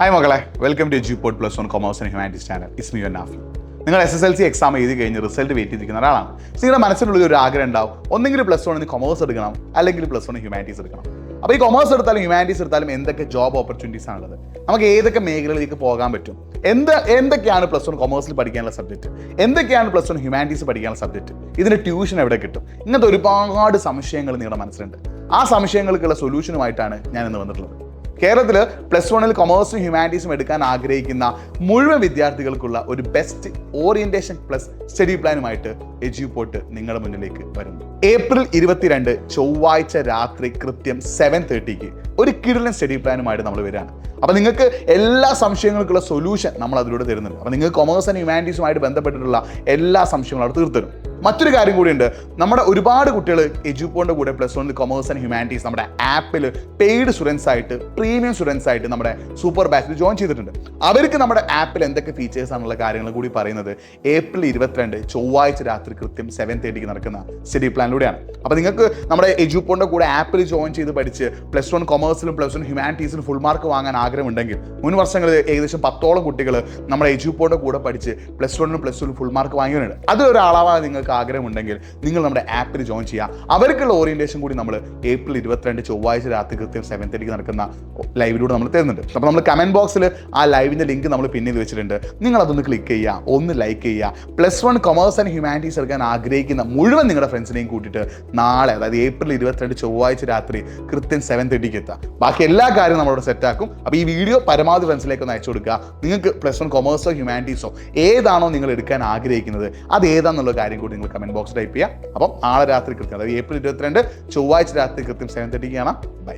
Hi മകളെ, welcome to Eduport plus one commerce and humanities channel. It's me Nafi. നിങ്ങൾ SSLC exam എഴുതി കഴിഞ്ഞ് result wait ചെയ്തിരിക്കുന്ന ഒരാളാണ്. നിങ്ങളുടെ മനസ്സിനുള്ളിൽ ഒരു ആഗ്രഹം ഉണ്ടാവും, ഒന്നെങ്കിലും പ്ലസ് വണ്ണിന് കൊമേഴ്സ് എടുക്കണം, അല്ലെങ്കിൽ പ്ലസ് വൺ ഹ്യൂമാനിറ്റീസ് എടുക്കണം. അപ്പോൾ ഈ കൊമേഴ്സ് എടുത്താലും ഹ്യൂമാനിറ്റീസ് എടുത്താലും എന്തൊക്കെ ജോബ് ഓപ്പർച്യൂണിറ്റീസ് ആണുള്ളത്, നമുക്ക് ഏതൊക്കെ മേഖലകളിലേക്ക് പോകാൻ പറ്റും, എന്തൊക്കെയാണ് പ്ലസ് വൺ കൊമേഴ്സിൽ പഠിക്കാനുള്ള സബ്ജക്റ്റ്, എന്തൊക്കെയാണ് പ്ലസ് വൺ ഹ്യൂമാനിറ്റീസ് പഠിക്കാനുള്ള സബ്ജക്റ്റ്, ഇതിന് ട്യൂഷൻ എവിടെ കിട്ടും, ഇങ്ങനത്തെ ഒരുപാട് സംശയങ്ങൾ നിങ്ങളുടെ മനസ്സിലുണ്ട്. ആ സംശയങ്ങൾക്കുള്ള സൊല്യൂഷനുമായിട്ടാണ് ഞാൻ ഇന്ന് വന്നിട്ടുള്ളത്. കേരളത്തിൽ പ്ലസ് വണ്ണിൽ കൊമേഴ്സും ഹ്യൂമാനിറ്റീസും എടുക്കാൻ ആഗ്രഹിക്കുന്ന മുഴുവൻ വിദ്യാർത്ഥികൾക്കുള്ള ഒരു ബെസ്റ്റ് ഓറിയന്റേഷൻ പ്ലസ് സ്റ്റഡി പ്ലാനുമായിട്ട് എജ്യൂപോർട്ട് നിങ്ങളുടെ മുന്നിലേക്ക് വരുന്നു. ഏപ്രിൽ 22 ചൊവ്വാഴ്ച രാത്രി കൃത്യം 7:30 ഒരു കിടിലൻ സ്റ്റഡി പ്ലാനുമായിട്ട് നമ്മൾ വരികയാണ്. അപ്പോൾ നിങ്ങൾക്ക് എല്ലാ സംശയങ്ങൾക്കുള്ള സൊല്യൂഷൻ നമ്മൾ അതിലൂടെ തരുന്നുണ്ട്. അപ്പോൾ നിങ്ങൾക്ക് കൊമേഴ്സ് ആൻഡ് ഹ്യൂമാനിറ്റീസുമായിട്ട് ബന്ധപ്പെട്ടിട്ടുള്ള എല്ലാ സംശയങ്ങളും അവിടെ തീർത്തരും. മറ്റൊരു കാര്യം കൂടിയുണ്ട്, നമ്മുടെ ഒരുപാട് കുട്ടികൾ എജ്യൂപോണിൻ്റെ കൂടെ പ്ലസ് വണ്ണിൽ കൊമേഴ്സ് ആൻഡ് ഹ്യൂമാനിറ്റീസ് നമ്മുടെ ആപ്പിൽ പെയ്ഡ് സ്റ്റുഡൻസ് ആയിട്ട് പ്രീമിയം സ്റ്റുഡൻസ് ആയിട്ട് നമ്മുടെ സൂപ്പർ ബാച്ചിൽ ജോയിൻ ചെയ്തിട്ടുണ്ട്. അവർക്ക് നമ്മുടെ ആപ്പിൽ എന്തൊക്കെ ഫീച്ചേഴ്സ് ആണുള്ള കാര്യങ്ങൾ കൂടി പറയുന്നത് ഏപ്രിൽ 22 ചൊവ്വാഴ്ച രാത്രി കൃത്യം 7:30 നടക്കുന്ന സ്റ്റഡി പ്ലാനിലൂടെയാണ്. അപ്പോൾ നിങ്ങൾക്ക് നമ്മുടെ എജ്യൂപോണിൻ്റെ കൂടെ ആപ്പിൽ ജോയിൻ ചെയ്ത് പഠിച്ച് പ്ലസ് വൺ കൊമേഴ്സിലും പ്ലസ് വൺ ഹ്യൂമാനിറ്റീസിലും ഫുൾ മാർക്ക് വാങ്ങാൻ ആഗ്രഹമുണ്ടെങ്കിൽ, മുൻ വർഷങ്ങളിൽ ഏകദേശം 10ഓളം കുട്ടികൾ നമ്മുടെ എജ്യൂപോണിൻ്റെ കൂടെ പഠിച്ച് പ്ലസ് വണ്ണിനും പ്ലസ് ടുവിനും ഫുൾ മാർക്ക് വാങ്ങിയവരുണ്ട്. അതിലൊരാളാവാൻ നിങ്ങൾക്ക് ആഗ്രഹമുണ്ടെങ്കിൽ നിങ്ങൾ നമ്മുടെ ആപ്പിൽ ജോയിൻ ചെയ്യുക. അവർക്കുള്ള ഓറിയന്റേഷൻ കൂടി നമ്മൾ ഏപ്രിൽ 22 ചൊവ്വാഴ്ച രാത്രി കൃത്യം 7:30 നടക്കുന്ന ലൈവിലൂടെ നമ്മൾ തരുന്നുണ്ട്. അപ്പോൾ നമ്മൾ കമന്റ് ബോക്സിൽ ആ ലൈവിന്റെ ലിങ്ക് നമ്മൾ പിൻ ചെയ്ത് വെച്ചിട്ടുണ്ട്. നിങ്ങൾ അതൊന്ന് ക്ലിക്ക് ചെയ്യുക, ഒന്ന് ലൈക്ക് ചെയ്യുക. Plus one commerce and humanities എടുക്കാൻ ആഗ്രഹിക്കുന്ന മുഴുവൻ നിങ്ങളുടെ ഫ്രണ്ട്സിനെയും കൂട്ടിയിട്ട് നാളെ, അതായത് ഏപ്രിൽ 22 ചൊവ്വാഴ്ച രാത്രി കൃത്യം 7:30 എത്താം. ബാക്കി എല്ലാ കാര്യവും നമ്മളോട് സെറ്റാക്കും. അപ്പോൾ ഈ വീഡിയോ പരമാവധി ഫ്രണ്ട്സിലേക്ക് ഒന്ന് അയച്ചു കൊടുക്കുക. നിങ്ങൾക്ക് പ്ലസ് വൺ കൊമേഴ്സോ ഹ്യൂമാനിറ്റീസോ ഏതാണോ നിങ്ങൾ എടുക്കാൻ ആഗ്രഹിക്കുന്നത് അത് ഏതാണെന്നുള്ള കാര്യം കൂടി നിങ്ങൾ കമന്റ് ബോക്സ് ടൈപ്പ് ചെയ്യുക. അപ്പം നാളെ രാത്രി കൃത്യം, അതായത് ഏപ്രിൽ 22 ചൊവ്വാഴ്ച രാത്രി കൃത്യം 7:30 കാണാം. ബൈ.